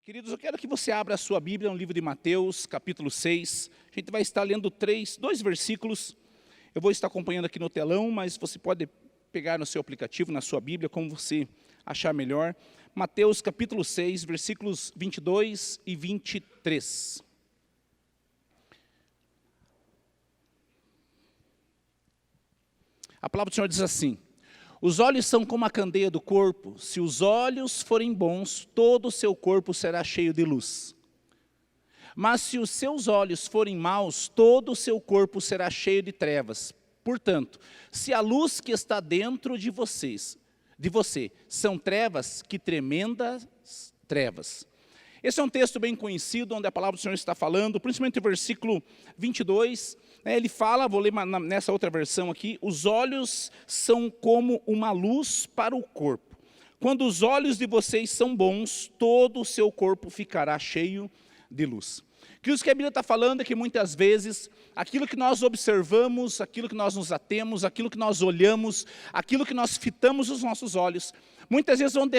Queridos, eu quero que você abra a sua Bíblia no livro de Mateus, capítulo 6. A gente vai estar lendo dois versículos. Eu vou estar acompanhando aqui no telão, mas você pode pegar no seu aplicativo, na sua Bíblia, como você achar melhor. Mateus, capítulo 6, versículos 22 e 23. A palavra do Senhor diz assim: os olhos são como a candeia do corpo. Se os olhos forem bons, todo o seu corpo será cheio de luz. Mas se os seus olhos forem maus, todo o seu corpo será cheio de trevas. Portanto, se a luz que está dentro de você, são trevas, que tremendas trevas. Esse é um texto bem conhecido, onde a palavra do Senhor está falando, principalmente o versículo 22, ele fala, vou ler nessa outra versão aqui: os olhos são como uma luz para o corpo. Quando os olhos de vocês são bons, todo o seu corpo ficará cheio de luz. Que o que a Bíblia está falando é que muitas vezes, aquilo que nós observamos, aquilo que nós nos atemos, aquilo que nós olhamos, aquilo que nós fitamos os nossos olhos, muitas vezes vão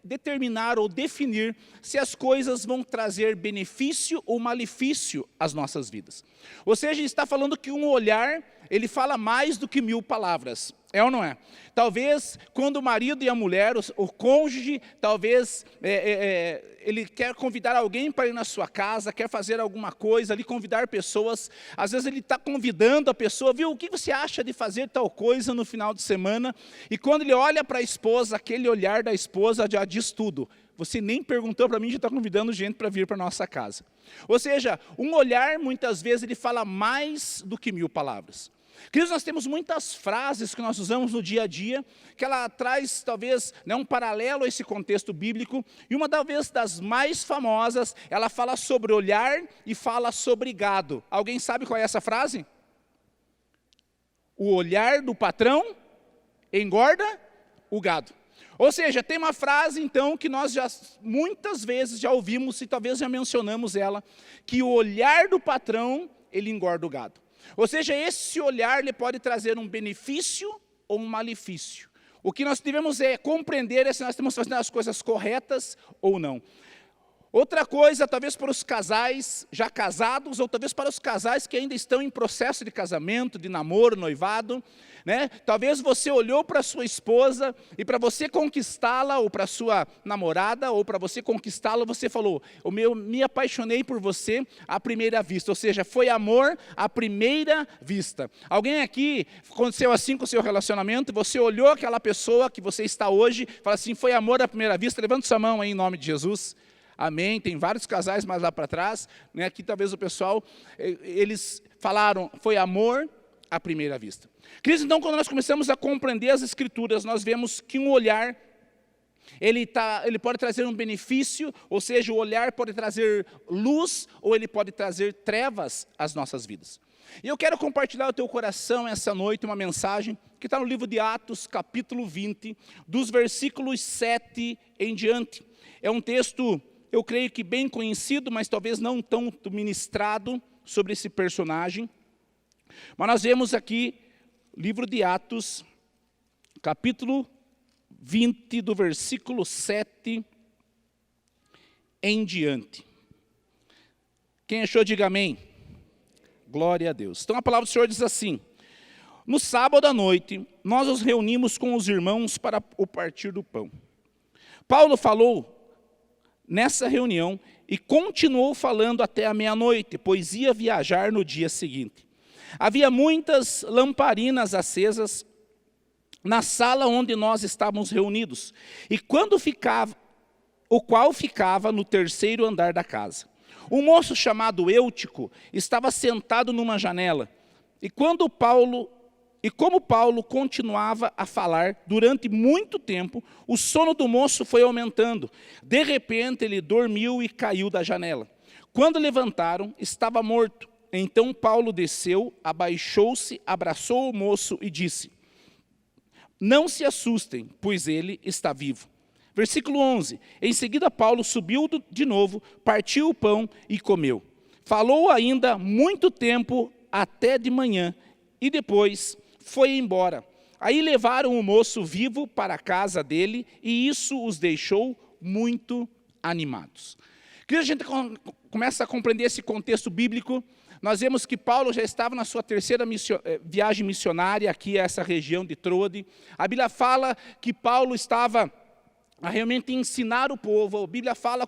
determinar ou definir se as coisas vão trazer benefício ou malefício às nossas vidas. Ou seja, ele está falando que um olhar, ele fala mais do que 1000 palavras. É ou não é? Talvez quando o marido e a mulher, o cônjuge, talvez ele quer convidar alguém para ir na sua casa, quer fazer alguma coisa ali, convidar pessoas. Às vezes ele está convidando a pessoa, viu, o que você acha de fazer tal coisa no final de semana? E quando ele olha para a esposa, aquele olhar da esposa já diz tudo. Você nem perguntou para mim, já está convidando gente para vir para a nossa casa. Ou seja, um olhar, muitas vezes, ele fala mais do que 1000 palavras. Queridos, nós temos muitas frases que nós usamos no dia a dia, que ela traz, talvez, um paralelo a esse contexto bíblico, e uma, talvez, das mais famosas, ela fala sobre olhar e fala sobre gado. Alguém sabe qual é essa frase? O olhar do patrão engorda o gado. Ou seja, tem uma frase, então, que nós já muitas vezes já ouvimos, e talvez já mencionamos ela, que o olhar do patrão, ele engorda o gado. Ou seja, esse olhar ele pode trazer um benefício ou um malefício. O que nós devemos é compreender se nós estamos fazendo as coisas corretas ou não. Outra coisa, talvez para os casais já casados, ou talvez para os casais que ainda estão em processo de casamento, de namoro, noivado, talvez você olhou para a sua esposa e para você conquistá-la, ou para a sua namorada, ou para você conquistá-la, você falou: me apaixonei por você à primeira vista, ou seja, foi amor à primeira vista. Alguém aqui aconteceu assim com o seu relacionamento? Você olhou aquela pessoa que você está hoje, fala assim: foi amor à primeira vista? Levanta sua mão aí em nome de Jesus. Amém, tem vários casais mais lá para trás, aqui talvez o pessoal, eles falaram, foi amor à primeira vista. Queridos, então quando nós começamos a compreender as Escrituras, nós vemos que um olhar, ele pode trazer um benefício, ou seja, o olhar pode trazer luz, ou ele pode trazer trevas às nossas vidas. E eu quero compartilhar o teu coração essa noite, uma mensagem que está no livro de Atos, capítulo 20, dos versículos 7 em diante. É um texto, eu creio que bem conhecido, mas talvez não tão ministrado sobre esse personagem. Mas nós vemos aqui, livro de Atos, capítulo 20, do versículo 7 em diante. Quem achou, diga amém. Glória a Deus. Então a palavra do Senhor diz assim: no sábado à noite, nós nos reunimos com os irmãos para o partir do pão. Paulo falou nessa reunião e continuou falando até a meia-noite, pois ia viajar no dia seguinte. Havia muitas lamparinas acesas na sala onde nós estávamos reunidos, o qual ficava no terceiro andar da casa. Um moço chamado Eutico estava sentado numa janela, e como Paulo continuava a falar durante muito tempo, o sono do moço foi aumentando. De repente ele dormiu e caiu da janela. Quando levantaram, estava morto. Então Paulo desceu, abaixou-se, abraçou o moço e disse: não se assustem, pois ele está vivo. Versículo 11, em seguida Paulo subiu de novo, partiu o pão e comeu. Falou ainda muito tempo até de manhã, e depois foi embora. Aí levaram o moço vivo para a casa dele, e isso os deixou muito animados. Quando a gente começa a compreender esse contexto bíblico, nós vemos que Paulo já estava na sua terceira viagem missionária aqui a essa região de Troade. A Bíblia fala que Paulo estava a realmente ensinar o povo. A Bíblia fala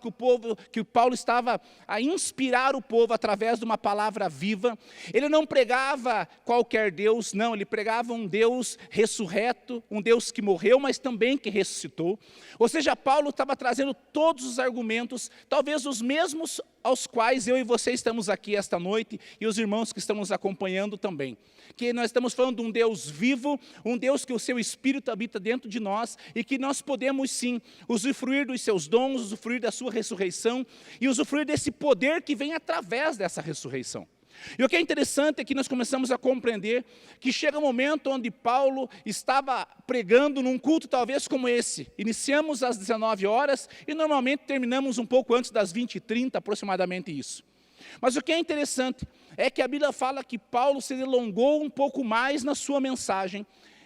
que Paulo estava a inspirar o povo através de uma palavra viva. Ele não pregava qualquer Deus, não, ele pregava um Deus ressurreto, um Deus que morreu, mas também que ressuscitou. Ou seja, Paulo estava trazendo todos os argumentos, talvez os mesmos aos quais eu e você estamos aqui esta noite, e os irmãos que estão nos acompanhando também. Que nós estamos falando de um Deus vivo, um Deus que o seu Espírito habita dentro de nós, e que nós podemos sim usufruir dos seus dons, usufruir da sua ressurreição, e usufruir desse poder que vem através dessa ressurreição. E o que é interessante é que nós começamos a compreender que chega um momento onde Paulo estava pregando num culto talvez como esse. Iniciamos às 19 horas e normalmente terminamos um pouco antes das 20h30, aproximadamente isso. Mas o que é interessante é que a Bíblia fala que Paulo se delongou um pouco mais na sua mensagem.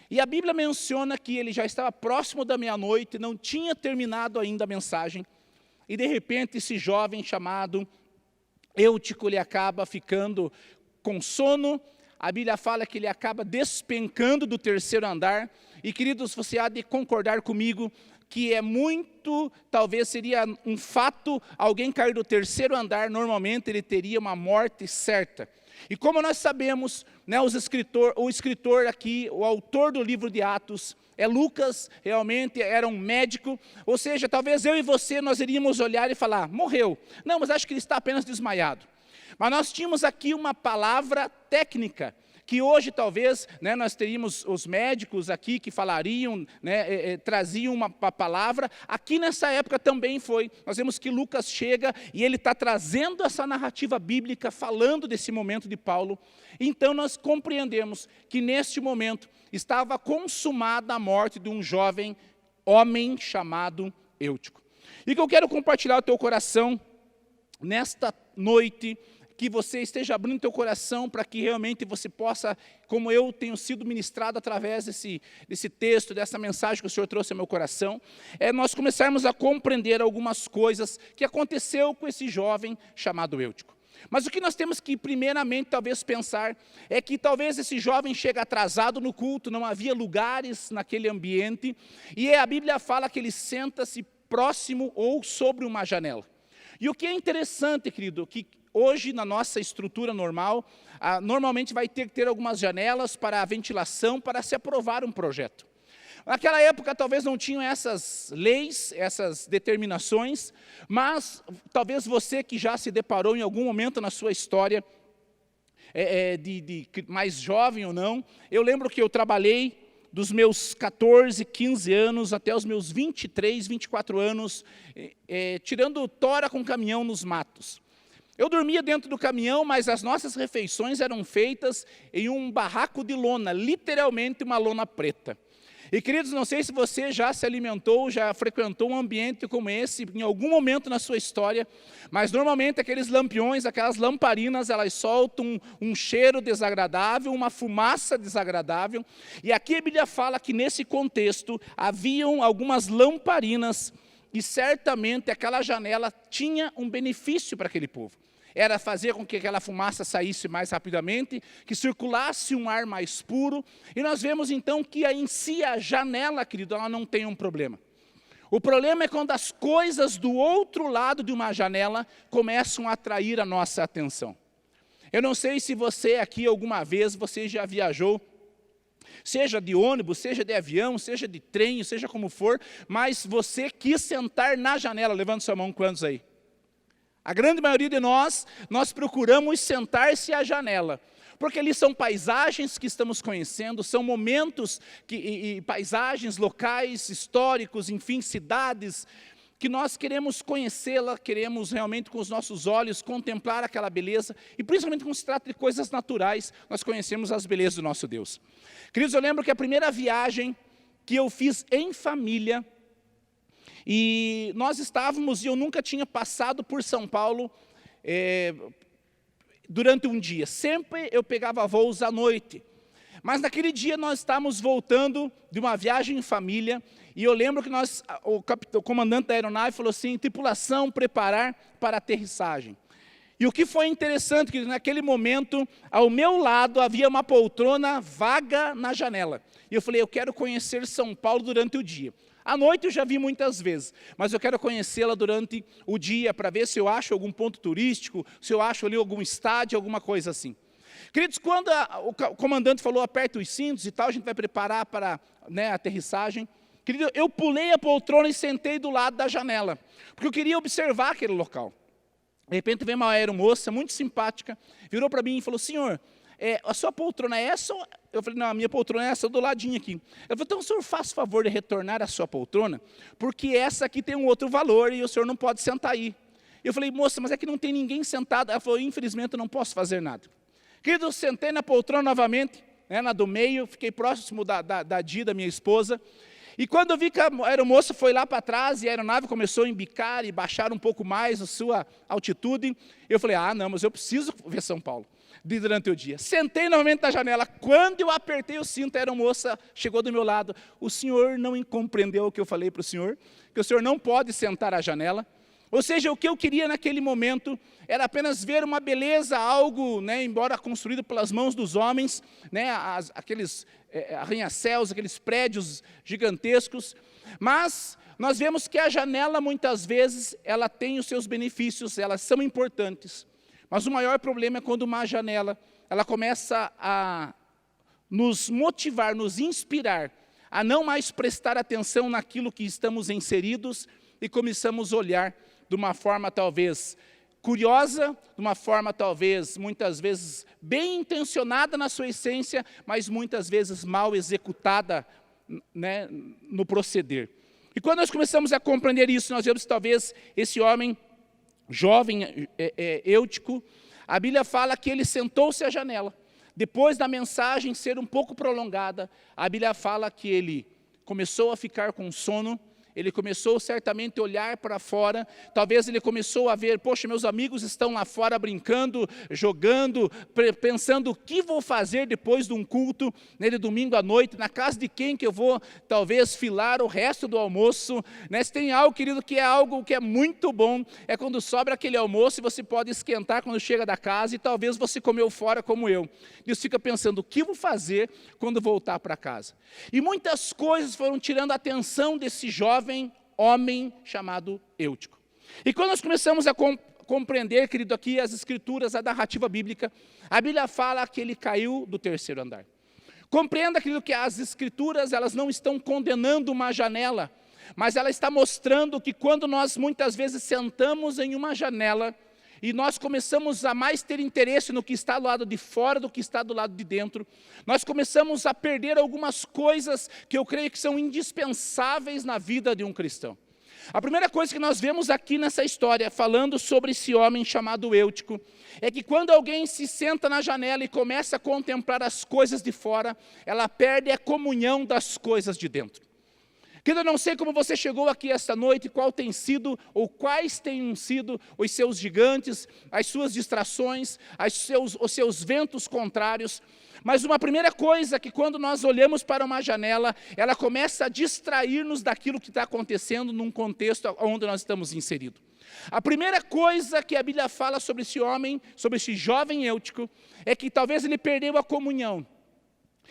E a Bíblia menciona que ele já estava próximo da meia-noite, não tinha terminado ainda a mensagem. E de repente esse jovem chamado Eutico, ele acaba ficando com sono. A Bíblia fala que ele acaba despencando do terceiro andar. E queridos, você há de concordar comigo que é muito, talvez seria um fato, alguém cair do terceiro andar, normalmente ele teria uma morte certa. E como nós sabemos, né, o escritor aqui, o autor do livro de Atos, é Lucas, realmente era um médico, ou seja, talvez eu e você, nós iríamos olhar e falar, morreu. Não, mas acho que ele está apenas desmaiado. Mas nós tínhamos aqui uma palavra técnica, que hoje talvez, né, nós teríamos os médicos aqui que falariam, né, traziam uma palavra. Aqui nessa época também foi. Nós vemos que Lucas chega e ele está trazendo essa narrativa bíblica, falando desse momento de Paulo. Então nós compreendemos que neste momento estava consumada a morte de um jovem homem chamado Eutico. E que eu quero compartilhar o teu coração nesta noite, que você esteja abrindo teu coração para que realmente você possa, como eu tenho sido ministrado através desse texto, dessa mensagem que o Senhor trouxe ao meu coração, nós começarmos a compreender algumas coisas que aconteceu com esse jovem chamado Eutico. Mas o que nós temos que primeiramente talvez pensar é que talvez esse jovem chega atrasado no culto, não havia lugares naquele ambiente, e a Bíblia fala que ele senta-se próximo ou sobre uma janela. E o que é interessante, querido, que hoje, na nossa estrutura normal, normalmente vai ter que ter algumas janelas para a ventilação, para se aprovar um projeto. Naquela época, talvez não tinham essas leis, essas determinações, mas talvez você que já se deparou em algum momento na sua história, mais jovem ou não, eu lembro que eu trabalhei dos meus 14, 15 anos até os meus 23, 24 anos, tirando tora com caminhão nos matos. Eu dormia dentro do caminhão, mas as nossas refeições eram feitas em um barraco de lona, literalmente uma lona preta. E queridos, não sei se você já se alimentou, já frequentou um ambiente como esse, em algum momento na sua história, mas normalmente aqueles lampiões, aquelas lamparinas, elas soltam um cheiro desagradável, uma fumaça desagradável. E aqui a Bíblia fala que nesse contexto haviam algumas lamparinas, e certamente aquela janela tinha um benefício para aquele povo. Era fazer com que aquela fumaça saísse mais rapidamente, que circulasse um ar mais puro. E nós vemos então que em si a janela, querido, ela não tem um problema. O problema é quando as coisas do outro lado de uma janela começam a atrair a nossa atenção. Eu não sei se você aqui alguma vez, você já viajou, seja de ônibus, seja de avião, seja de trem, seja como for, mas você quis sentar na janela. Levanta sua mão, quantos aí? A grande maioria de nós procuramos sentar-se à janela, porque ali são paisagens que estamos conhecendo, são momentos, e paisagens locais, históricos, enfim, cidades, que nós queremos conhecê-la, queremos realmente com os nossos olhos contemplar aquela beleza, e principalmente quando se trata de coisas naturais, nós conhecemos as belezas do nosso Deus. Queridos, eu lembro que a primeira viagem que eu fiz em família, e nós estávamos, e eu nunca tinha passado por São Paulo durante um dia. Sempre eu pegava voos à noite. Mas naquele dia nós estávamos voltando de uma viagem em família, e eu lembro que o comandante da aeronave falou assim: tripulação, preparar para a aterrissagem. E o que foi interessante, que naquele momento, ao meu lado, havia uma poltrona vaga na janela. E eu falei: eu quero conhecer São Paulo durante o dia. À noite eu já vi muitas vezes, mas eu quero conhecê-la durante o dia, para ver se eu acho algum ponto turístico, se eu acho ali algum estádio, alguma coisa assim. Queridos, quando o comandante falou: aperta os cintos e tal, a gente vai preparar para a aterrissagem. Querido, eu pulei a poltrona e sentei do lado da janela, porque eu queria observar aquele local. De repente veio uma aeromoça muito simpática, virou para mim e falou: senhor, a sua poltrona é essa? Eu falei: não, a minha poltrona é essa do ladinho aqui. Ela falou: então o senhor faz o favor de retornar a sua poltrona, porque essa aqui tem um outro valor e o senhor não pode sentar aí. Eu falei: moça, mas é que não tem ninguém sentado. Ela falou: infelizmente eu não posso fazer nada. Querido, eu sentei na poltrona novamente, na do meio, fiquei próximo da Di, da minha esposa. E quando eu vi que a aeromoça foi lá para trás e a aeronave começou a embicar e baixar um pouco mais a sua altitude, eu falei: ah, não, mas eu preciso ver São Paulo durante o dia. Sentei novamente na janela. Quando eu apertei o cinto, a aeromoça chegou do meu lado: o senhor não compreendeu o que eu falei para o senhor? Que o senhor não pode sentar à janela? Ou seja, o que eu queria naquele momento era apenas ver uma beleza, algo, embora construído pelas mãos dos homens, aqueles arranha-céus, aqueles prédios gigantescos. Mas nós vemos que a janela, muitas vezes, ela tem os seus benefícios, elas são importantes. Mas o maior problema é quando uma janela, ela começa a nos motivar, nos inspirar, a não mais prestar atenção naquilo que estamos inseridos e começamos a olhar de uma forma talvez curiosa, de uma forma talvez, muitas vezes, bem intencionada na sua essência, mas muitas vezes mal executada no proceder. E quando nós começamos a compreender isso, nós vemos talvez esse homem jovem, Eutico, a Bíblia fala que ele sentou-se à janela. Depois da mensagem ser um pouco prolongada, a Bíblia fala que ele começou a ficar com sono. Ele começou certamente a olhar para fora, talvez ele começou a ver: poxa, meus amigos estão lá fora brincando, jogando, pensando o que vou fazer depois de um culto, de domingo à noite, na casa de quem que eu vou talvez filar o resto do almoço. Se tem algo, querido, que é muito bom, é quando sobra aquele almoço e você pode esquentar quando chega da casa e talvez você comeu fora como eu. E você fica pensando: o que vou fazer quando voltar para casa? E muitas coisas foram tirando a atenção desse jovem homem chamado Eutico. E quando nós começamos a compreender, querido, aqui as escrituras, a narrativa bíblica, a Bíblia fala que ele caiu do terceiro andar. Compreenda, querido, que as escrituras, elas não estão condenando uma janela, mas ela está mostrando que quando nós muitas vezes sentamos em uma janela e nós começamos a mais ter interesse no que está do lado de fora do que está do lado de dentro, nós começamos a perder algumas coisas que eu creio que são indispensáveis na vida de um cristão. A primeira coisa que nós vemos aqui nessa história, falando sobre esse homem chamado Eutico, é que quando alguém se senta na janela e começa a contemplar as coisas de fora, ela perde a comunhão das coisas de dentro. Querido, eu não sei como você chegou aqui esta noite, qual tem sido, ou quais têm sido os seus gigantes, as suas distrações, os seus ventos contrários, mas uma primeira coisa que quando nós olhamos para uma janela, ela começa a distrair-nos daquilo que está acontecendo num contexto onde nós estamos inseridos. A primeira coisa que a Bíblia fala sobre esse homem, sobre esse jovem Eutico, é que talvez ele perdeu a comunhão.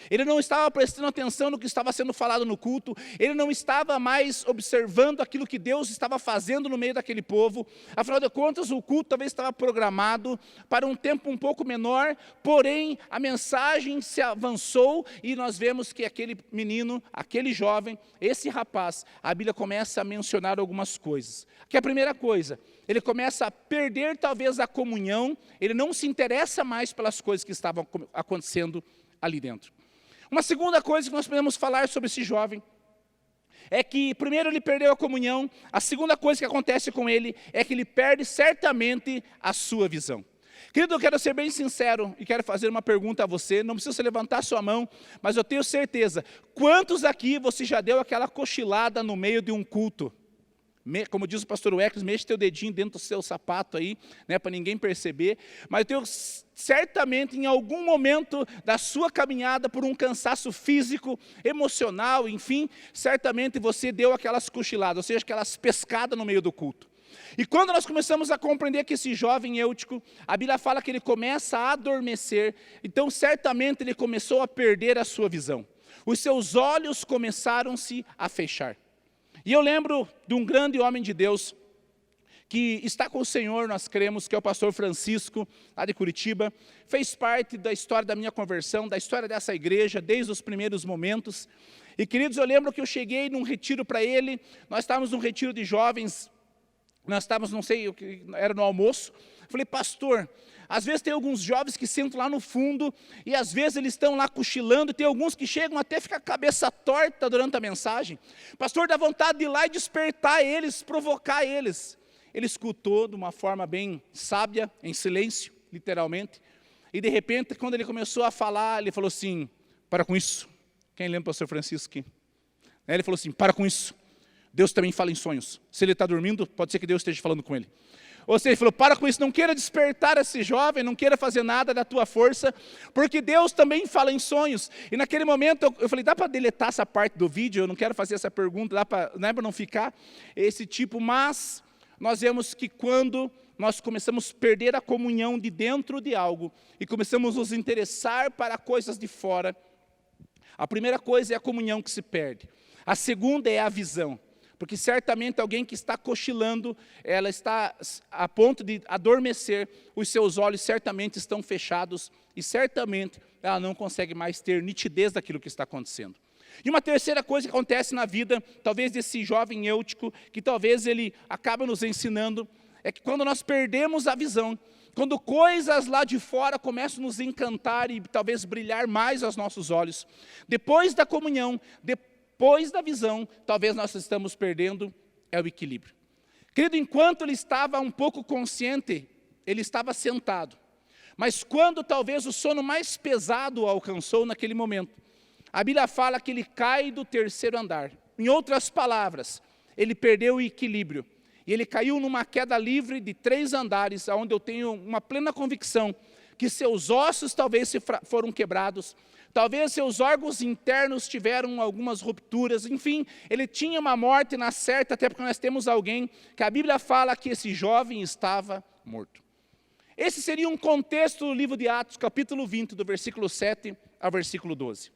Ele não estava prestando atenção no que estava sendo falado no culto, ele não estava mais observando aquilo que Deus estava fazendo no meio daquele povo. Afinal de contas, o culto talvez estava programado para um tempo um pouco menor, porém a mensagem se avançou e nós vemos que aquele menino, aquele jovem, esse rapaz, a Bíblia começa a mencionar algumas coisas. Que a primeira coisa, ele começa a perder talvez a comunhão, ele não se interessa mais pelas coisas que estavam acontecendo ali dentro. Uma segunda coisa que nós podemos falar sobre esse jovem é que, primeiro, ele perdeu a comunhão. A segunda coisa que acontece com ele é que ele perde certamente a sua visão. Querido, eu quero ser bem sincero e quero fazer uma pergunta a você. Não precisa você levantar sua mão, mas eu tenho certeza. Quantos aqui você já deu aquela cochilada no meio de um culto? Como diz o pastor Weckles, mexe teu dedinho dentro do seu sapato aí, né, para ninguém perceber. Mas certamente em algum momento da sua caminhada, por um cansaço físico, emocional, enfim, certamente você deu aquelas cochiladas, ou seja, aquelas pescadas no meio do culto. E quando nós começamos a compreender que esse jovem Eutico, a Bíblia fala que ele começa a adormecer, então certamente ele começou a perder a sua visão. Os seus olhos começaram-se a fechar. E eu lembro de um grande homem de Deus, que está com o Senhor, nós cremos, que é o pastor Francisco, lá de Curitiba, fez parte da história da minha conversão, da história dessa igreja, desde os primeiros momentos. E queridos, eu lembro que eu cheguei num retiro para ele, nós estávamos num retiro de jovens, nós estávamos, não sei, era no almoço, falei, pastor, às vezes tem alguns jovens que sentam lá no fundo, e às vezes eles estão lá cochilando, e tem alguns que chegam até ficar cabeça torta durante a mensagem. Pastor, dá vontade de ir lá e despertar eles, provocar eles. Ele escutou de uma forma bem sábia, em silêncio, literalmente, e de repente, quando ele começou a falar, ele falou assim, para com isso. Quem lembra o pastor Francisco aqui? Ele falou assim, para com isso. Deus também fala em sonhos. Se ele está dormindo, pode ser que Deus esteja falando com ele. Ou seja, ele falou, para com isso, não queira despertar esse jovem, não queira fazer nada da tua força, porque Deus também fala em sonhos. E naquele momento, eu falei, dá para deletar essa parte do vídeo? Eu não quero fazer essa pergunta, dá para não ficar esse tipo, mas nós vemos que quando nós começamos a perder a comunhão de dentro de algo, e começamos a nos interessar para coisas de fora, a primeira coisa é a comunhão que se perde. A segunda é a visão. Porque certamente alguém que está cochilando, ela está a ponto de adormecer, os seus olhos certamente estão fechados e certamente ela não consegue mais ter nitidez daquilo que está acontecendo. E uma terceira coisa que acontece na vida, talvez desse jovem Eutico, que talvez ele acaba nos ensinando, é que quando nós perdemos a visão, quando coisas lá de fora começam a nos encantar e talvez brilhar mais aos nossos olhos, depois da comunhão, depois da visão, talvez nós estamos perdendo é o equilíbrio. Querido, enquanto ele estava um pouco consciente, ele estava sentado. Mas quando talvez o sono mais pesado o alcançou naquele momento, a Bíblia fala que ele cai do terceiro andar. Em outras palavras, ele perdeu o equilíbrio. E ele caiu numa queda livre de 3 andares, onde eu tenho uma plena convicção que seus ossos talvez foram quebrados, talvez seus órgãos internos tiveram algumas rupturas, enfim, ele tinha uma morte na certa, até porque nós temos alguém que a Bíblia fala que esse jovem estava morto. Esse seria um contexto do livro de Atos, capítulo 20, do versículo 7 ao versículo 12.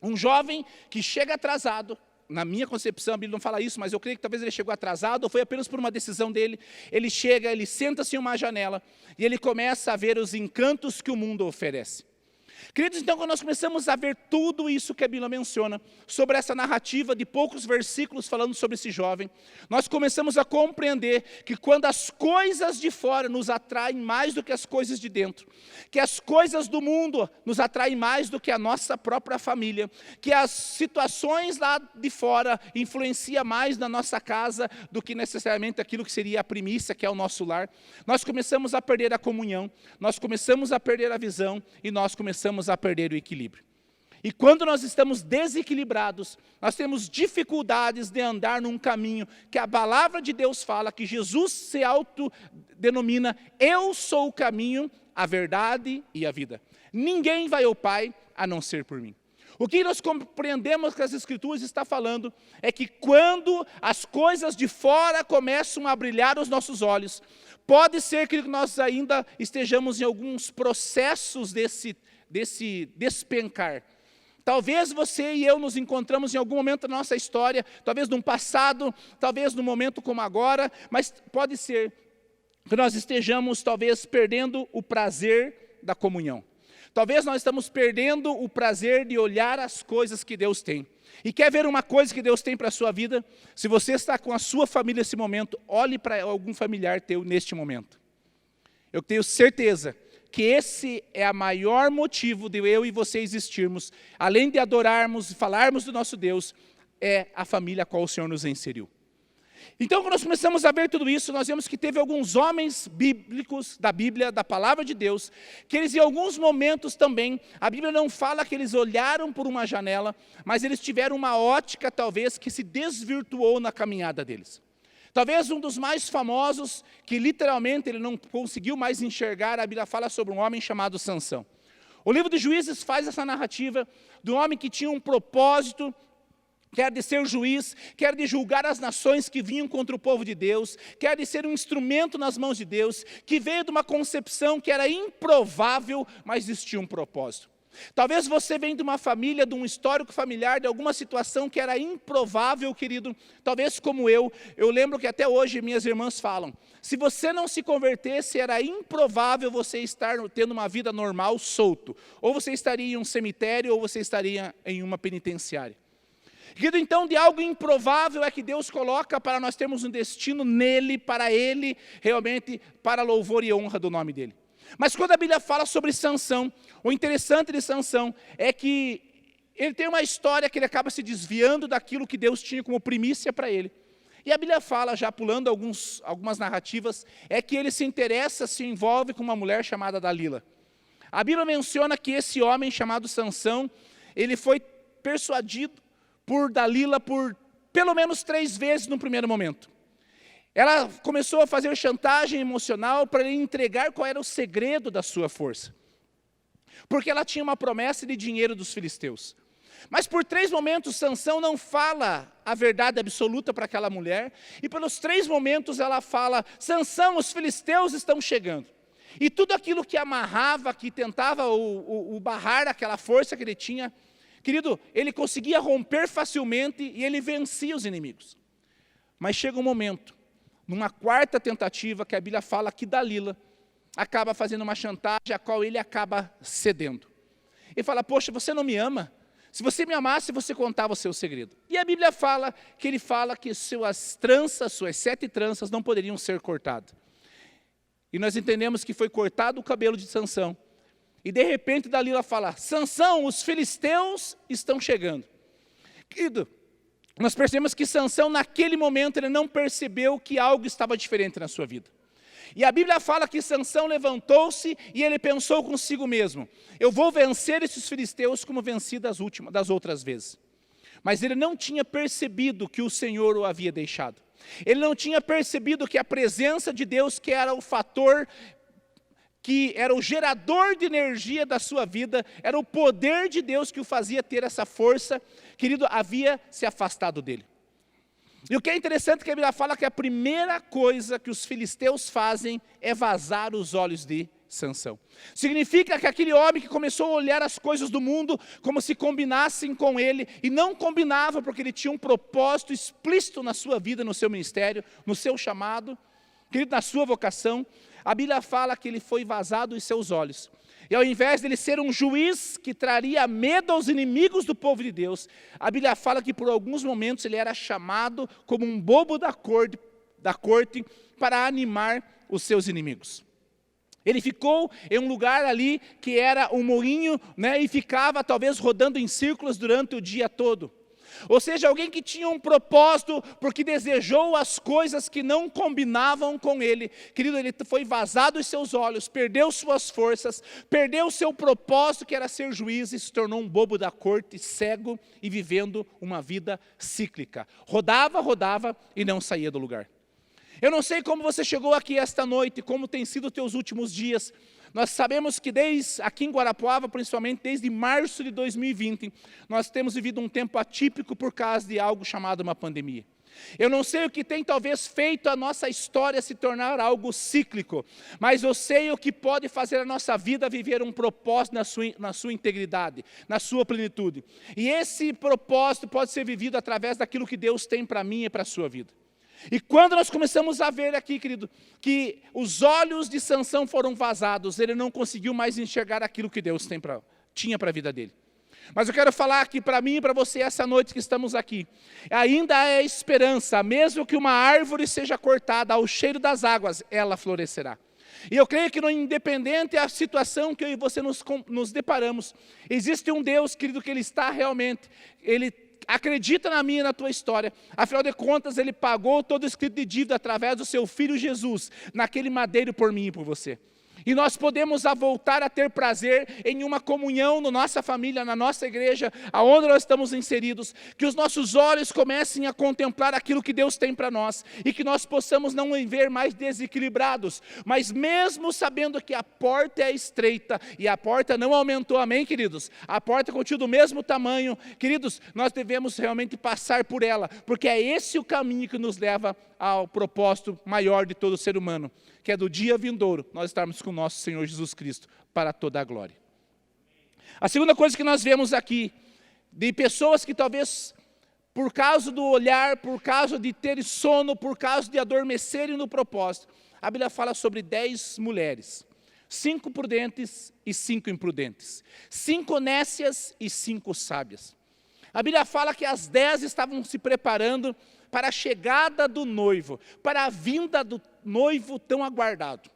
Um jovem que chega atrasado, na minha concepção, a Bíblia não fala isso, mas eu creio que talvez ele chegou atrasado, ou foi apenas por uma decisão dele. Ele chega, ele senta-se em uma janela, e ele começa a ver os encantos que o mundo oferece. Queridos, então, quando nós começamos a ver tudo isso que a Bíblia menciona, sobre essa narrativa de poucos versículos falando sobre esse jovem, nós começamos a compreender que quando as coisas de fora nos atraem mais do que as coisas de dentro, que as coisas do mundo nos atraem mais do que a nossa própria família, que as situações lá de fora influenciam mais na nossa casa do que necessariamente aquilo que seria a primícia, que é o nosso lar, nós começamos a perder a comunhão, nós começamos a perder a visão e nós começamos a perder o equilíbrio. E quando nós estamos desequilibrados, nós temos dificuldades de andar num caminho que a palavra de Deus fala, que Jesus se autodenomina, eu sou o caminho, a verdade e a vida. Ninguém vai ao Pai a não ser por mim. O que nós compreendemos que as Escrituras está falando é que quando as coisas de fora começam a brilhar os nossos olhos, pode ser que nós ainda estejamos em alguns processos desse despencar. Talvez você e eu nos encontramos em algum momento da nossa história, talvez num passado, talvez num momento como agora, mas pode ser que nós estejamos talvez perdendo o prazer da comunhão. Talvez nós estamos perdendo o prazer de olhar as coisas que Deus tem. E quer ver uma coisa que Deus tem para a sua vida? Se você está com a sua família nesse momento, olhe para algum familiar teu neste momento. Eu tenho certeza que esse é o maior motivo de eu e você existirmos, além de adorarmos e falarmos do nosso Deus, é a família a qual o Senhor nos inseriu. Então, quando nós começamos a ver tudo isso, nós vemos que teve alguns homens bíblicos da Bíblia, da palavra de Deus, que eles em alguns momentos também, a Bíblia não fala que eles olharam por uma janela, mas eles tiveram uma ótica talvez que se desvirtuou na caminhada deles. Talvez um dos mais famosos, que literalmente ele não conseguiu mais enxergar, a Bíblia fala sobre um homem chamado Sansão. O livro de Juízes faz essa narrativa de um homem que tinha um propósito, quer de ser juiz, quer de julgar as nações que vinham contra o povo de Deus, quer de ser um instrumento nas mãos de Deus, que veio de uma concepção que era improvável, mas existia um propósito. Talvez você venha de uma família, de um histórico familiar, de alguma situação que era improvável, querido. Talvez como eu lembro que até hoje minhas irmãs falam, se você não se convertesse, era improvável você estar tendo uma vida normal, solto. Ou você estaria em um cemitério, ou você estaria em uma penitenciária. Querido, então, de algo improvável é que Deus coloca para nós termos um destino nele, para ele, realmente, para louvor e honra do nome dele. Mas quando a Bíblia fala sobre Sansão, o interessante de Sansão é que ele tem uma história que ele acaba se desviando daquilo que Deus tinha como primícia para ele. E a Bíblia fala, já pulando algumas narrativas, é que ele se interessa, se envolve com uma mulher chamada Dalila. A Bíblia menciona que esse homem chamado Sansão, ele foi persuadido por Dalila por pelo menos 3 vezes no primeiro momento. Ela começou a fazer chantagem emocional para ele entregar qual era o segredo da sua força. Porque ela tinha uma promessa de dinheiro dos filisteus. Mas por 3 momentos Sansão não fala a verdade absoluta para aquela mulher. E pelos 3 momentos ela fala, Sansão, os filisteus estão chegando. E tudo aquilo que amarrava, que tentava o barrar aquela força que ele tinha, querido, ele conseguia romper facilmente e ele vencia os inimigos. Mas chega um momento, numa 4ª tentativa, que a Bíblia fala que Dalila acaba fazendo uma chantagem, a qual ele acaba cedendo. Ele fala, poxa, você não me ama? Se você me amasse, você contava o seu segredo. E a Bíblia fala que suas tranças, suas 7 tranças não poderiam ser cortadas. E nós entendemos que foi cortado o cabelo de Sansão. E de repente Dalila fala, Sansão, os filisteus estão chegando. Querido, nós percebemos que Sansão naquele momento ele não percebeu que algo estava diferente na sua vida. E a Bíblia fala que Sansão levantou-se e ele pensou consigo mesmo, eu vou vencer esses filisteus como venci das outras vezes. Mas ele não tinha percebido que o Senhor o havia deixado. Ele não tinha percebido que a presença de Deus, que era o fator, que era o gerador de energia da sua vida, era o poder de Deus que o fazia ter essa força, querido, havia se afastado dele. E o que é interessante é que a Bíblia fala que a primeira coisa que os filisteus fazem é vazar os olhos de Sansão. Significa que aquele homem que começou a olhar as coisas do mundo como se combinassem com ele, e não combinava porque ele tinha um propósito explícito na sua vida, no seu ministério, no seu chamado, querido, na sua vocação, a Bíblia fala que ele foi vazado os seus olhos. E ao invés de ele ser um juiz que traria medo aos inimigos do povo de Deus, a Bíblia fala que por alguns momentos ele era chamado como um bobo da corte para animar os seus inimigos. Ele ficou em um lugar ali que era um moinho, né, e ficava talvez rodando em círculos durante o dia todo. Ou seja, alguém que tinha um propósito, porque desejou as coisas que não combinavam com ele. Querido, ele foi vazado os seus olhos, perdeu suas forças, perdeu o seu propósito, que era ser juiz, e se tornou um bobo da corte, cego e vivendo uma vida cíclica. Rodava e não saía do lugar. Eu não sei como você chegou aqui esta noite, como tem sido os teus últimos dias. Nós sabemos que aqui em Guarapuava, principalmente desde março de 2020, nós temos vivido um tempo atípico por causa de algo chamado uma pandemia. Eu não sei o que tem talvez feito a nossa história se tornar algo cíclico, mas eu sei o que pode fazer a nossa vida viver um propósito na sua integridade, na sua plenitude. E esse propósito pode ser vivido através daquilo que Deus tem para mim e para a sua vida. E quando nós começamos a ver aqui, querido, que os olhos de Sansão foram vazados, ele não conseguiu mais enxergar aquilo que Deus tinha para a vida dele. Mas eu quero falar aqui para mim e para você essa noite que estamos aqui. Ainda há esperança, mesmo que uma árvore seja cortada ao cheiro das águas, ela florescerá. E eu creio que independente da situação que eu e você nos deparamos, existe um Deus, querido, que Ele está realmente, Ele acredita na minha e na tua história. Afinal de contas, Ele pagou todo o escrito de dívida através do seu Filho Jesus, naquele madeiro por mim e por você. E nós podemos voltar a ter prazer em uma comunhão na nossa família, na nossa igreja, aonde nós estamos inseridos, que os nossos olhos comecem a contemplar aquilo que Deus tem para nós, e que nós possamos não viver mais desequilibrados, mas mesmo sabendo que a porta é estreita, e a porta não aumentou, amém, queridos? A porta continua do mesmo tamanho, queridos, nós devemos realmente passar por ela, porque é esse o caminho que nos leva ao propósito maior de todo ser humano, que é do dia vindouro, nós estarmos com o nosso Senhor Jesus Cristo, para toda a glória. A segunda coisa que nós vemos aqui, de pessoas que talvez, por causa do olhar, por causa de terem sono, por causa de adormecerem no propósito, a Bíblia fala sobre 10 mulheres, 5 prudentes e 5 imprudentes, 5 nécias e 5 sábias. A Bíblia fala que as 10 estavam se preparando para a chegada do noivo, para a vinda do noivo tão aguardado.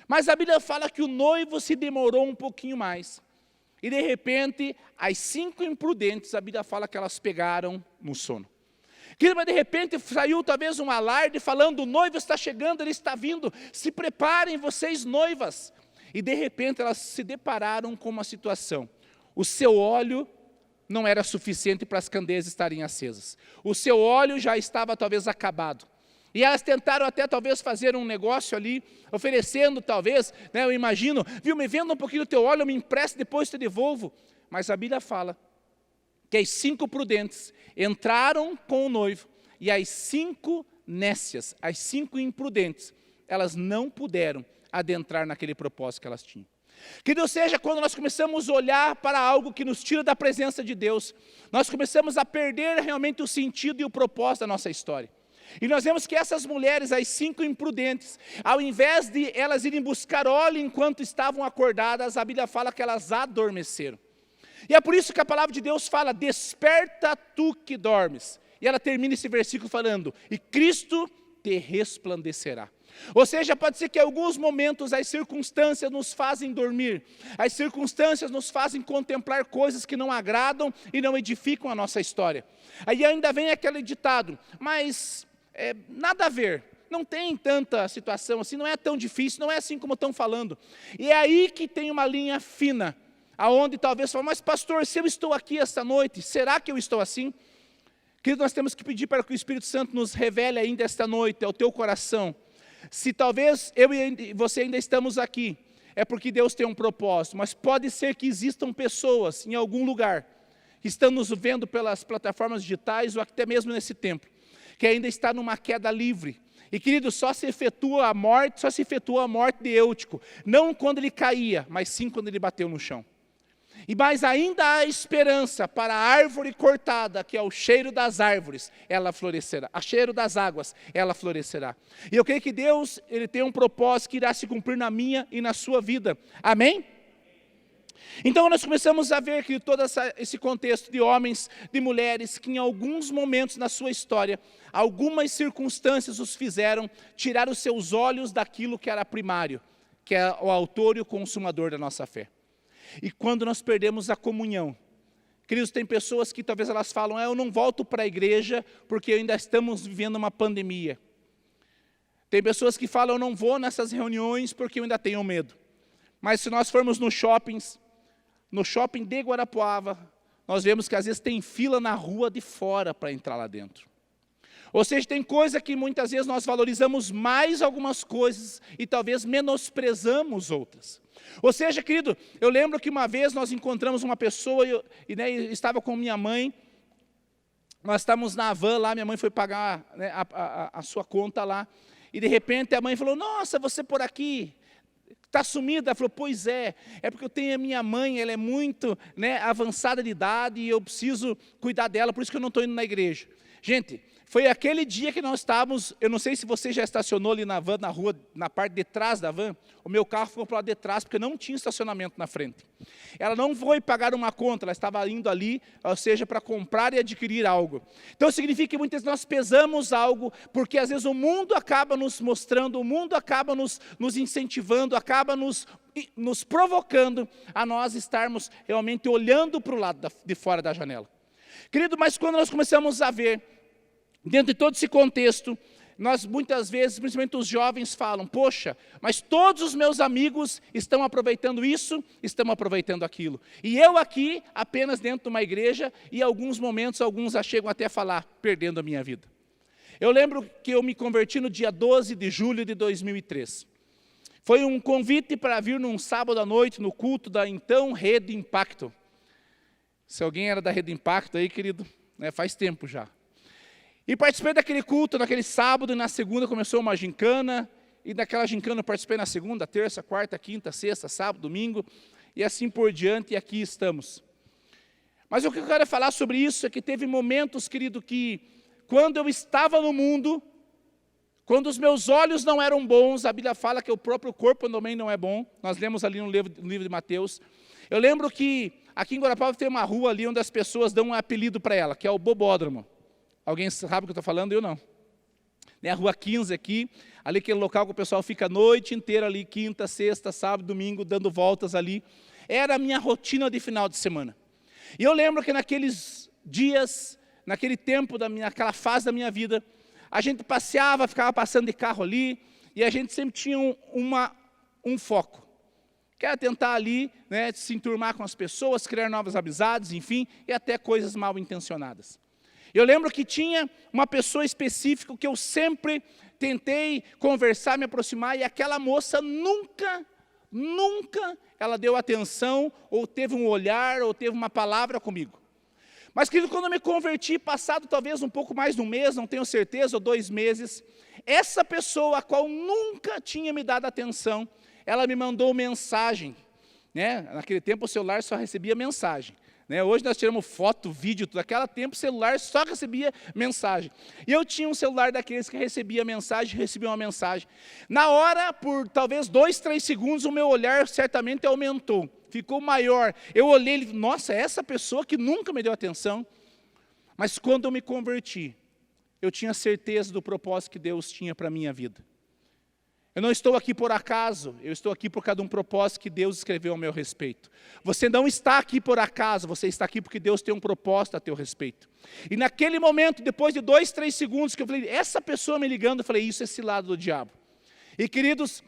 Mas a Bíblia fala que o noivo se demorou um pouquinho mais. E de repente, as 5 imprudentes, a Bíblia fala que elas pegaram no sono. Mas de repente saiu talvez um alarde falando, o noivo está chegando, ele está vindo, se preparem vocês noivas. E de repente elas se depararam com uma situação. O seu óleo não era suficiente para as candeias estarem acesas. O seu óleo já estava talvez acabado. E elas tentaram até talvez fazer um negócio ali, oferecendo talvez, né, eu imagino, viu, me venda um pouquinho do teu óleo, eu me empresto, depois te devolvo. Mas a Bíblia fala que as 5 prudentes entraram com o noivo, e as 5 nécias, as 5 imprudentes, elas não puderam adentrar naquele propósito que elas tinham. Querido, ou seja, quando nós começamos a olhar para algo que nos tira da presença de Deus, nós começamos a perder realmente o sentido e o propósito da nossa história. E nós vemos que essas mulheres, as 5 imprudentes, ao invés de elas irem buscar óleo enquanto estavam acordadas, a Bíblia fala que elas adormeceram. E é por isso que a palavra de Deus fala, desperta tu que dormes. E ela termina esse versículo falando, e Cristo te resplandecerá. Ou seja, pode ser que em alguns momentos as circunstâncias nos fazem dormir, as circunstâncias nos fazem contemplar coisas que não agradam e não edificam a nossa história. Aí ainda vem aquele ditado, mas nada a ver, não tem tanta situação assim, não é tão difícil, não é assim como estão falando. E é aí que tem uma linha fina, aonde talvez fala, mas pastor, se eu estou aqui esta noite, será que eu estou assim? Querido, nós temos que pedir para que o Espírito Santo nos revele ainda esta noite, ao teu coração. Se talvez eu e você ainda estamos aqui, é porque Deus tem um propósito, mas pode ser que existam pessoas em algum lugar, que estão nos vendo pelas plataformas digitais, ou até mesmo nesse templo, que ainda está numa queda livre. E querido, só se efetua a morte de Eutico, não quando ele caía, mas sim quando ele bateu no chão. Mas ainda há esperança para a árvore cortada, que é o cheiro das árvores, ela florescerá. A cheiro das águas, ela florescerá. E eu creio que Deus, Ele tem um propósito que irá se cumprir na minha e na sua vida. Amém? Então nós começamos a ver que todo esse contexto de homens, de mulheres, que em alguns momentos na sua história, algumas circunstâncias os fizeram tirar os seus olhos daquilo que era primário, que é o autor e o consumador da nossa fé. E quando nós perdemos a comunhão, queridos, tem pessoas que talvez elas falam, eu não volto para a igreja porque ainda estamos vivendo uma pandemia. Tem pessoas que falam, eu não vou nessas reuniões porque eu ainda tenho medo. Mas se nós formos no shopping de Guarapuava, nós vemos que às vezes tem fila na rua de fora para entrar lá dentro. Ou seja, tem coisa que muitas vezes nós valorizamos mais algumas coisas e talvez menosprezamos outras. Ou seja, querido, eu lembro que uma vez nós encontramos uma pessoa, né, estava com minha mãe, nós estávamos na van lá, minha mãe foi pagar, né, a sua conta lá, e de repente a mãe falou, nossa, você por aqui, está sumida? Ela falou, pois é porque eu tenho a minha mãe, ela é muito, né, avançada de idade e eu preciso cuidar dela, por isso que eu não estou indo na igreja. Gente, foi aquele dia que nós estávamos, eu não sei se você já estacionou ali na van, na rua, na parte de trás da van, o meu carro ficou para lá de trás, porque não tinha estacionamento na frente. Ela não foi pagar uma conta, ela estava indo ali, ou seja, para comprar e adquirir algo. Então significa que muitas vezes nós pesamos algo, porque às vezes o mundo acaba nos mostrando, o mundo acaba nos incentivando, acaba nos provocando a nós estarmos realmente olhando para o lado de fora da janela. Querido, mas quando nós começamos a ver, dentro de todo esse contexto, nós muitas vezes, principalmente os jovens, falam, poxa, mas todos os meus amigos estão aproveitando isso, estão aproveitando aquilo. E eu aqui, apenas dentro de uma igreja, e em alguns momentos, alguns já chegam até a falar, perdendo a minha vida. Eu lembro que eu me converti no dia 12 de julho de 2003. Foi um convite para vir num sábado à noite, no culto da então Rede Impacto. Se alguém era da Rede Impacto aí, querido, né, faz tempo já. E participei daquele culto, naquele sábado, e na segunda começou uma gincana, e daquela gincana eu participei na segunda, terça, quarta, quinta, sexta, sábado, domingo, e assim por diante, e aqui estamos. Mas o que eu quero falar sobre isso é que teve momentos, querido, que quando eu estava no mundo, quando os meus olhos não eram bons, a Bíblia fala que o próprio corpo também não é bom, nós lemos ali no livro de Mateus. Eu lembro que aqui em Guarapava tem uma rua ali onde as pessoas dão um apelido para ela, que é o Bobódromo. Alguém sabe o que eu estou falando? Eu não. É a rua 15 aqui, ali aquele local que o pessoal fica a noite inteira ali, quinta, sexta, sábado, domingo, dando voltas ali. Era a minha rotina de final de semana. E eu lembro que naqueles dias, naquele tempo, naquela fase da minha vida, a gente passeava, ficava passando de carro ali, e a gente sempre tinha um foco. Que era tentar ali, né, se enturmar com as pessoas, criar novas amizades, enfim, e até coisas mal intencionadas. Eu lembro que tinha uma pessoa específica que eu sempre tentei conversar, me aproximar, e aquela moça nunca ela deu atenção, ou teve um olhar, ou teve uma palavra comigo. Mas, querido, quando eu me converti, passado talvez um pouco mais de um mês, não tenho certeza, ou 2 meses, essa pessoa, a qual nunca tinha me dado atenção, ela me mandou mensagem, né? Naquele tempo o celular só recebia mensagem. Hoje nós tiramos foto, vídeo, tudo. Naquele tempo o celular só recebia mensagem. E eu tinha um celular daqueles que recebia uma mensagem. Na hora, por talvez 2, 3 segundos, o meu olhar certamente aumentou. Ficou maior. Eu olhei e falei, nossa, essa pessoa que nunca me deu atenção. Mas quando eu me converti, eu tinha certeza do propósito que Deus tinha para a minha vida. Eu não estou aqui por acaso, eu estou aqui por causa de um propósito que Deus escreveu ao meu respeito. Você não está aqui por acaso, você está aqui porque Deus tem um propósito a teu respeito. E naquele momento, depois de 2, 3 segundos que eu falei, essa pessoa me ligando, eu falei, isso é cilada do diabo. E queridos,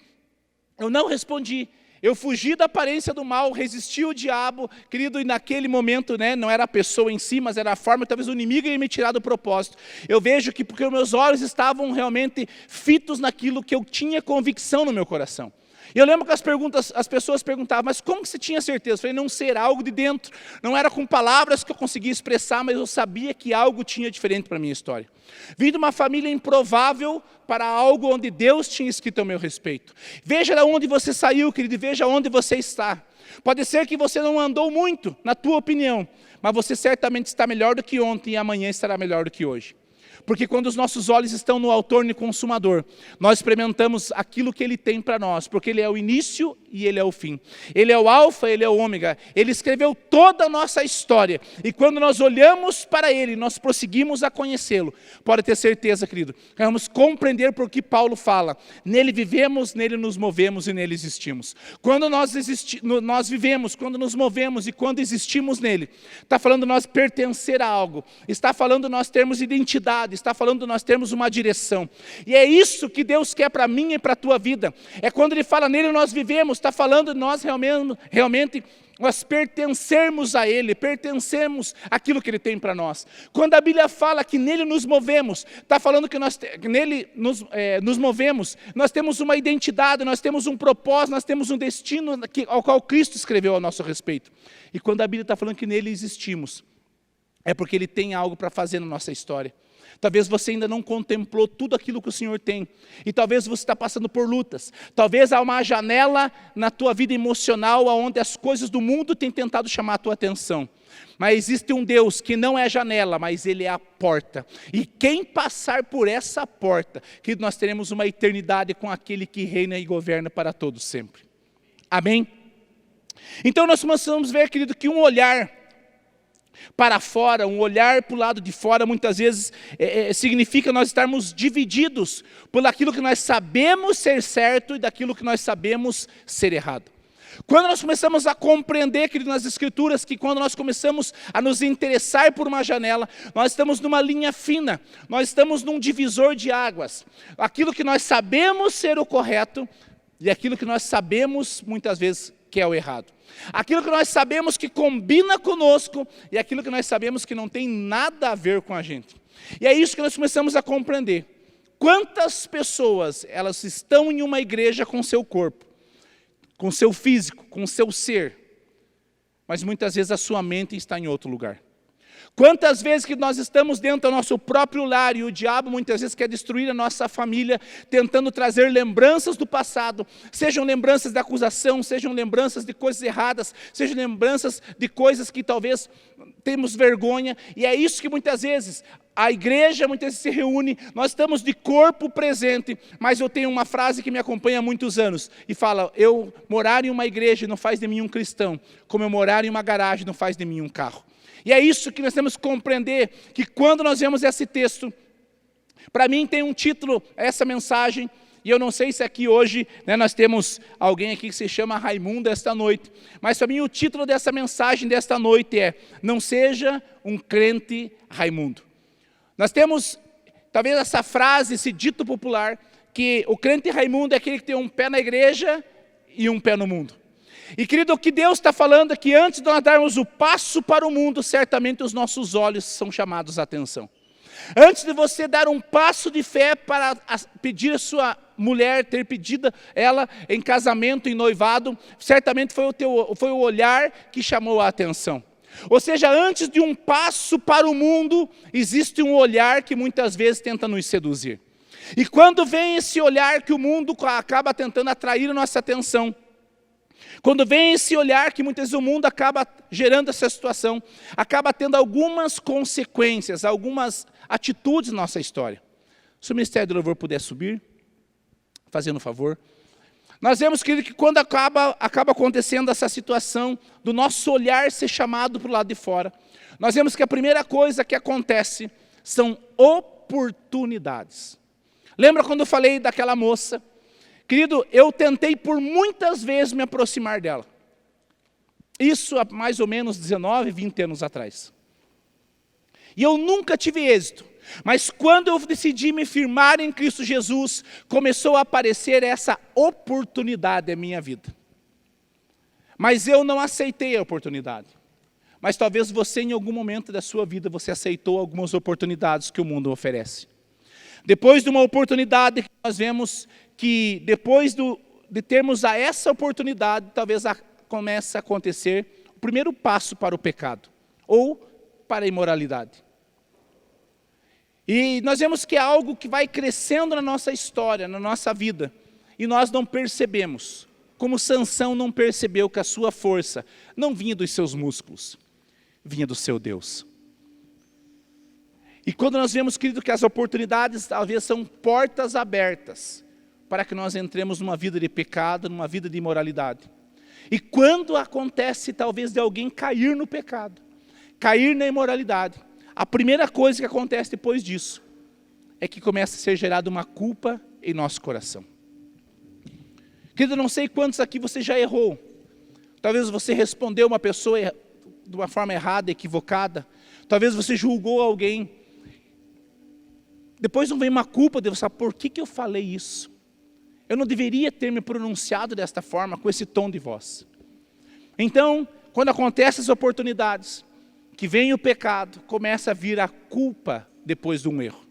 eu não respondi. Eu fugi da aparência do mal, resisti ao diabo, querido, e naquele momento, né, não era a pessoa em si, mas era a forma, talvez o inimigo ia me tirar do propósito. Eu vejo que porque meus olhos estavam realmente fitos naquilo que eu tinha convicção no meu coração. E eu lembro que as pessoas perguntavam, mas como que você tinha certeza? Eu falei, não ser algo de dentro. Não era com palavras que eu conseguia expressar, mas eu sabia que algo tinha diferente para a minha história. Vim de uma família improvável para algo onde Deus tinha escrito ao meu respeito. Veja de onde você saiu, querido, e veja onde você está. Pode ser que você não andou muito, na tua opinião, mas você certamente está melhor do que ontem e amanhã estará melhor do que hoje. Porque quando os nossos olhos estão no autor e consumador, nós experimentamos aquilo que Ele tem para nós, porque Ele é o início e Ele é o fim. Ele é o alfa, Ele é o ômega. Ele escreveu toda a nossa história. E quando nós olhamos para Ele, nós prosseguimos a conhecê-lo. Pode ter certeza, querido, vamos compreender por que Paulo fala. Nele vivemos, nele nos movemos e nele existimos. Quando nós vivemos, quando nos movemos e quando existimos nele, está falando nós pertencer a algo. Está falando nós termos identidade. Está falando nós termos uma direção. E é isso que Deus quer para mim e para a tua vida. É quando Ele fala nele nós vivemos, está falando nós realmente nós pertencermos a Ele, pertencemos àquilo que Ele tem para nós. Quando a Bíblia fala que nele nos movemos, está falando que nele nos movemos, nós temos uma identidade, nós temos um propósito, nós temos um destino ao qual Cristo escreveu a nosso respeito. E quando a Bíblia está falando que nele existimos, é porque Ele tem algo para fazer na nossa história. Talvez você ainda não contemplou tudo aquilo que o Senhor tem. E talvez você está passando por lutas. Talvez há uma janela na tua vida emocional onde as coisas do mundo têm tentado chamar a tua atenção. Mas existe um Deus que não é a janela, mas Ele é a porta. E quem passar por essa porta, que nós teremos uma eternidade com aquele que reina e governa para todos sempre. Amém? Então nós começamos a ver, querido, que um olhar para fora, um olhar para o lado de fora, muitas vezes significa nós estarmos divididos por aquilo que nós sabemos ser certo e daquilo que nós sabemos ser errado. Quando nós começamos a compreender, querido, nas Escrituras, que quando nós começamos a nos interessar por uma janela, nós estamos numa linha fina, nós estamos num divisor de águas. Aquilo que nós sabemos ser o correto e aquilo que nós sabemos, muitas vezes, que é o errado. Aquilo que nós sabemos que combina conosco e aquilo que nós sabemos que não tem nada a ver com a gente. E é isso que nós começamos a compreender. Quantas pessoas, elas estão em uma igreja com seu corpo, com seu físico, com seu ser, mas muitas vezes a sua mente está em outro lugar. Quantas vezes que nós estamos dentro do nosso próprio lar e o diabo muitas vezes quer destruir a nossa família, tentando trazer lembranças do passado, sejam lembranças de acusação, sejam lembranças de coisas erradas, sejam lembranças de coisas que talvez temos vergonha, e é isso que muitas vezes a igreja muitas vezes se reúne, nós estamos de corpo presente, mas eu tenho uma frase que me acompanha há muitos anos, e fala, eu morar em uma igreja não faz de mim um cristão, como eu morar em uma garagem não faz de mim um carro. E é isso que nós temos que compreender, que quando nós vemos esse texto, para mim tem um título, essa mensagem, e eu não sei se aqui hoje, nós temos alguém aqui que se chama Raimundo esta noite, mas para mim o título dessa mensagem desta noite é, não seja um crente Raimundo. Nós temos, talvez essa frase, esse dito popular, que o crente Raimundo é aquele que tem um pé na igreja e um pé no mundo. E querido, o que Deus está falando é que antes de nós darmos o passo para o mundo, certamente os nossos olhos são chamados a atenção. Antes de você dar um passo de fé para pedir a sua mulher, ter pedido ela em casamento, em noivado, certamente foi o olhar que chamou a atenção. Ou seja, antes de um passo para o mundo, existe um olhar que muitas vezes tenta nos seduzir. E quando vem esse olhar que o mundo acaba tentando atrair a nossa atenção, quando vem esse olhar que muitas vezes o mundo acaba gerando essa situação, acaba tendo algumas consequências, algumas atitudes na nossa história. Se o Ministério do Louvor puder subir, fazendo um favor. Nós vemos, querido, que quando acaba acontecendo essa situação do nosso olhar ser chamado para o lado de fora, nós vemos que a primeira coisa que acontece são oportunidades. Lembra quando eu falei daquela moça? Querido, eu tentei por muitas vezes me aproximar dela. Isso há mais ou menos 19, 20 anos atrás. E eu nunca tive êxito. Mas quando eu decidi me firmar em Cristo Jesus, começou a aparecer essa oportunidade na minha vida. Mas eu não aceitei a oportunidade. Mas talvez você, em algum momento da sua vida, você aceitou algumas oportunidades que o mundo oferece. Depois de uma oportunidade, nós vemos que depois de termos essa oportunidade, talvez comece a acontecer o primeiro passo para o pecado, ou para a imoralidade. E nós vemos que é algo que vai crescendo na nossa história, na nossa vida, e nós não percebemos, como Sansão não percebeu que a sua força não vinha dos seus músculos, vinha do seu Deus. E quando nós vemos, querido, que as oportunidades talvez são portas abertas, para que nós entremos numa vida de pecado, numa vida de imoralidade. E quando acontece talvez de alguém cair no pecado, cair na imoralidade, a primeira coisa que acontece depois disso, é que começa a ser gerada uma culpa em nosso coração. Querido, não sei quantos aqui você já errou. Talvez você respondeu uma pessoa de uma forma errada, equivocada. Talvez você julgou alguém. Depois não vem uma culpa de você, por que eu falei isso? Eu não deveria ter me pronunciado desta forma, com esse tom de voz. Então, quando acontecem as oportunidades, que vem o pecado, começa a vir a culpa depois de um erro.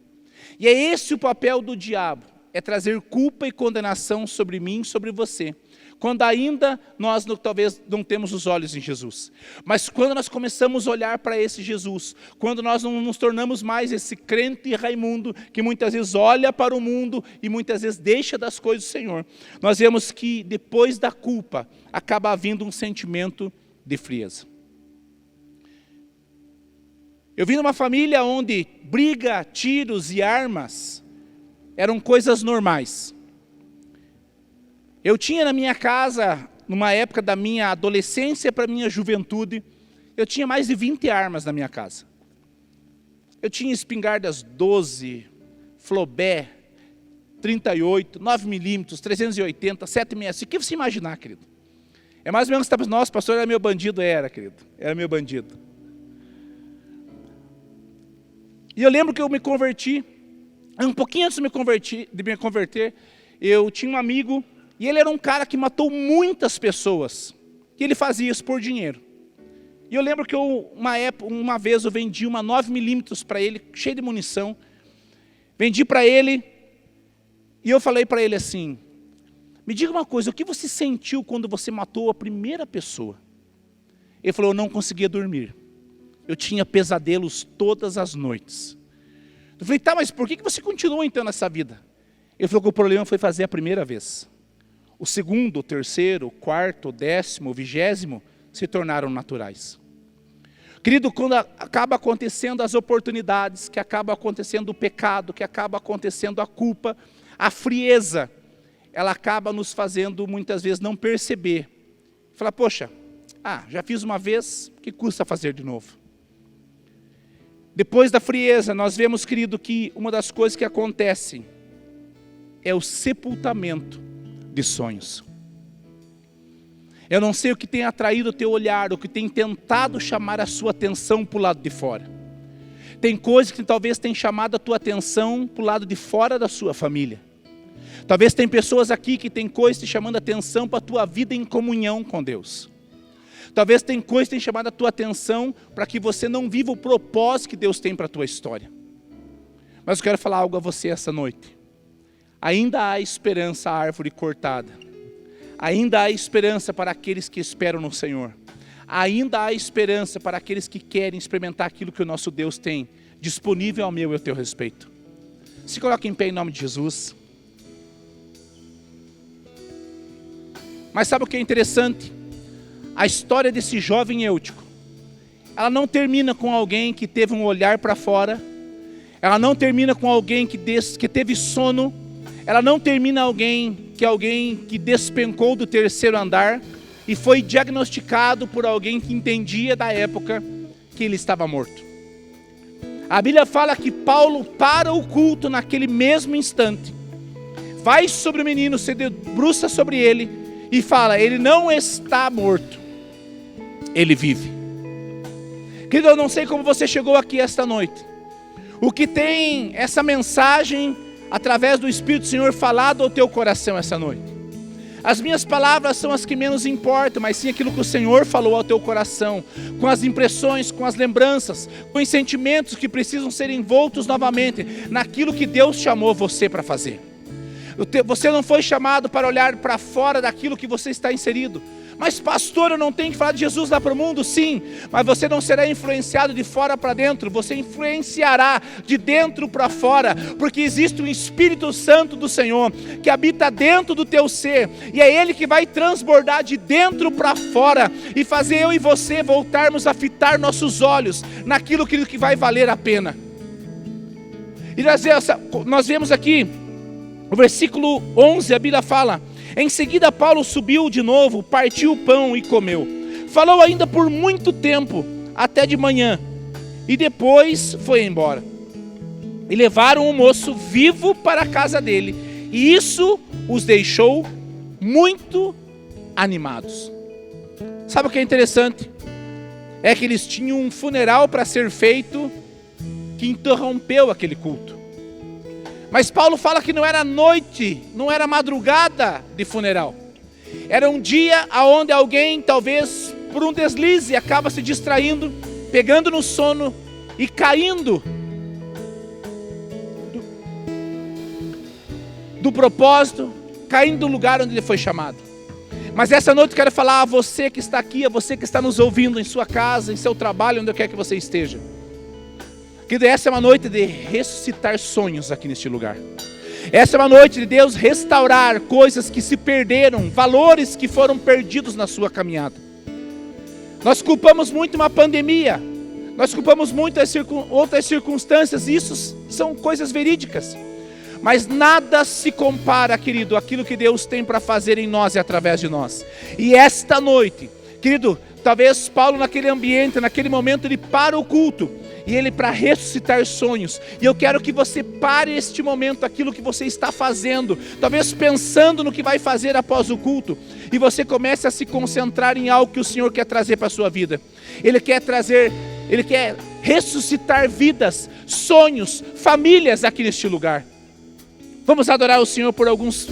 E é esse o papel do diabo, é trazer culpa e condenação sobre mim, sobre você, quando ainda nós talvez não temos os olhos em Jesus. Mas quando nós começamos a olhar para esse Jesus, quando nós não nos tornamos mais esse crente Raimundo, que muitas vezes olha para o mundo e muitas vezes deixa das coisas do Senhor, nós vemos que depois da culpa, acaba havendo um sentimento de frieza. Eu vim de uma família onde briga, tiros e armas eram coisas normais. Eu tinha na minha casa, numa época da minha adolescência para a minha juventude, eu tinha mais de 20 armas na minha casa. Eu tinha espingardas 12, Flobé, 38, 9mm, 380, 7,65. O que você imaginar, querido? É mais ou menos que nossa, pastor era meu bandido. Era, querido, era meu bandido. E eu lembro que eu me converti, um pouquinho antes de me converter, eu tinha um amigo, e ele era um cara que matou muitas pessoas, e ele fazia isso por dinheiro. E eu lembro que uma vez eu vendi uma 9mm para ele, cheia de munição, vendi para ele, e eu falei para ele assim, me diga uma coisa, o que você sentiu quando você matou a primeira pessoa? Ele falou, eu não conseguia dormir. Eu tinha pesadelos todas as noites. Eu falei, tá, mas por que você continua então nessa vida? Ele falou que o problema foi fazer a primeira vez. O segundo, o terceiro, o quarto, o 10º, o 20º se tornaram naturais. Querido, quando acaba acontecendo as oportunidades, que acaba acontecendo o pecado, que acaba acontecendo a culpa, a frieza, ela acaba nos fazendo muitas vezes não perceber. Falar, poxa, já fiz uma vez, que custa fazer de novo? Depois da frieza, nós vemos, querido, que uma das coisas que acontecem é o sepultamento de sonhos. Eu não sei o que tem atraído o teu olhar, o que tem tentado chamar a sua atenção para o lado de fora. Tem coisas que talvez tenham chamado a tua atenção para o lado de fora da sua família. Talvez tem pessoas aqui que tem coisas te chamando a atenção para a tua vida em comunhão com Deus. Talvez tem coisas que tem chamado a tua atenção para que você não viva o propósito que Deus tem para a tua história. Mas eu quero falar algo a você essa noite. Ainda há esperança à árvore cortada. Ainda há esperança para aqueles que esperam no Senhor. Ainda há esperança para aqueles que querem experimentar aquilo que o nosso Deus tem disponível ao meu e ao teu respeito. Se coloque em pé em nome de Jesus. Mas sabe o que é interessante? A história desse jovem Eutico, ela não termina com alguém que teve um olhar para fora, ela não termina com alguém que teve sono, ela não termina alguém que despencou do 3º andar e foi diagnosticado por alguém que entendia da época que ele estava morto. A Bíblia fala que Paulo para o culto naquele mesmo instante, vai sobre o menino, se debruça sobre ele e fala, ele não está morto, ele vive. Querido, eu não sei como você chegou aqui esta noite. O que tem essa mensagem, através do Espírito do Senhor, falado ao teu coração essa noite? As minhas palavras são as que menos importam, mas sim aquilo que o Senhor falou ao teu coração, com as impressões, com as lembranças, com os sentimentos que precisam ser envoltos novamente, naquilo que Deus chamou você para fazer. Você não foi chamado para olhar para fora daquilo que você está inserido. Mas pastor, eu não tenho que falar de Jesus lá para o mundo? Sim, mas você não será influenciado de fora para dentro, você influenciará de dentro para fora, porque existe um Espírito Santo do Senhor, que habita dentro do teu ser, e é Ele que vai transbordar de dentro para fora, e fazer eu e você voltarmos a fitar nossos olhos naquilo que vai valer a pena. E nós vemos aqui, no versículo 11, a Bíblia fala, em seguida Paulo subiu de novo, partiu o pão e comeu. Falou ainda por muito tempo, até de manhã, e depois foi embora. E levaram o moço vivo para a casa dele, e isso os deixou muito animados. Sabe o que é interessante? É que eles tinham um funeral para ser feito, que interrompeu aquele culto. Mas Paulo fala que não era noite, não era madrugada de funeral. Era um dia onde alguém, talvez por um deslize, acaba se distraindo, pegando no sono e caindo do propósito, caindo do lugar onde ele foi chamado. Mas essa noite eu quero falar a você que está aqui, a você que está nos ouvindo em sua casa, em seu trabalho, onde quer que você esteja. Querido, essa é uma noite de ressuscitar sonhos aqui neste lugar. Essa é uma noite de Deus restaurar coisas que se perderam, valores que foram perdidos na sua caminhada. Nós culpamos muito uma pandemia, nós culpamos muito outras circunstâncias, e isso são coisas verídicas. Mas nada se compara, querido, àquilo que Deus tem para fazer em nós e através de nós. E esta noite, querido, talvez Paulo naquele ambiente, naquele momento, ele para o culto, E Ele para ressuscitar sonhos. E eu quero que você pare este momento, aquilo que você está fazendo, talvez pensando no que vai fazer após o culto, e você comece a se concentrar em algo que o Senhor quer trazer para a sua vida. Ele quer ressuscitar vidas, sonhos, famílias aqui neste lugar. Vamos adorar o Senhor por alguns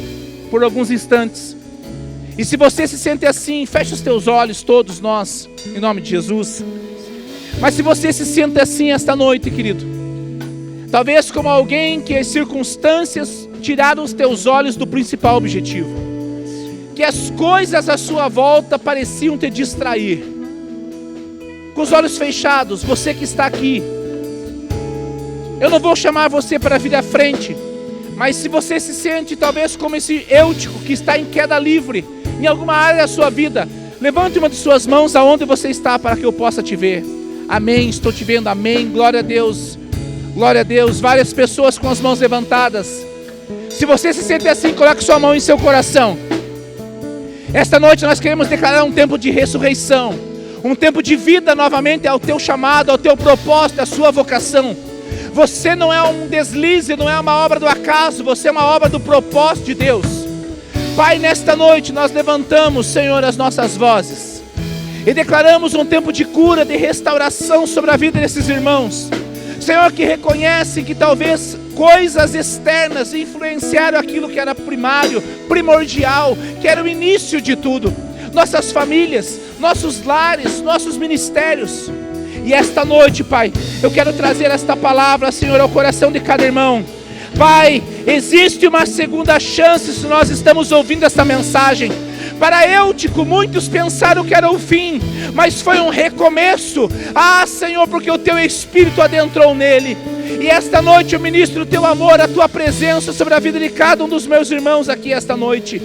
instantes. E se você se sente assim, feche os teus olhos, todos nós, em nome de Jesus. Mas se você se sente assim esta noite, querido, talvez como alguém que as circunstâncias tiraram os teus olhos do principal objetivo, que as coisas à sua volta pareciam te distrair, com os olhos fechados, você que está aqui, eu não vou chamar você para vir à frente, mas se você se sente talvez como esse Eutico que está em queda livre, em alguma área da sua vida, levante uma de suas mãos aonde você está para que eu possa te ver. Amém, estou te vendo, amém, glória a Deus, várias pessoas com as mãos levantadas. Se você se sente assim, coloque sua mão em seu coração. Esta noite nós queremos declarar um tempo de ressurreição, um tempo de vida novamente ao teu chamado, ao teu propósito, à sua vocação. Você não é um deslize, não é uma obra do acaso, você é uma obra do propósito de Deus. Pai, nesta noite nós levantamos, Senhor, as nossas vozes e declaramos um tempo de cura, de restauração sobre a vida desses irmãos. Senhor, que reconhecem que talvez coisas externas influenciaram aquilo que era primário, primordial, que era o início de tudo. Nossas famílias, nossos lares, nossos ministérios. E esta noite, Pai, eu quero trazer esta palavra, Senhor, ao coração de cada irmão. Pai, existe uma segunda chance se nós estamos ouvindo esta mensagem. Para Eutico, muitos pensaram que era o fim, mas foi um recomeço. Ah, Senhor, porque o Teu Espírito adentrou nele. E esta noite eu ministro o Teu amor, a Tua presença sobre a vida de cada um dos meus irmãos aqui esta noite.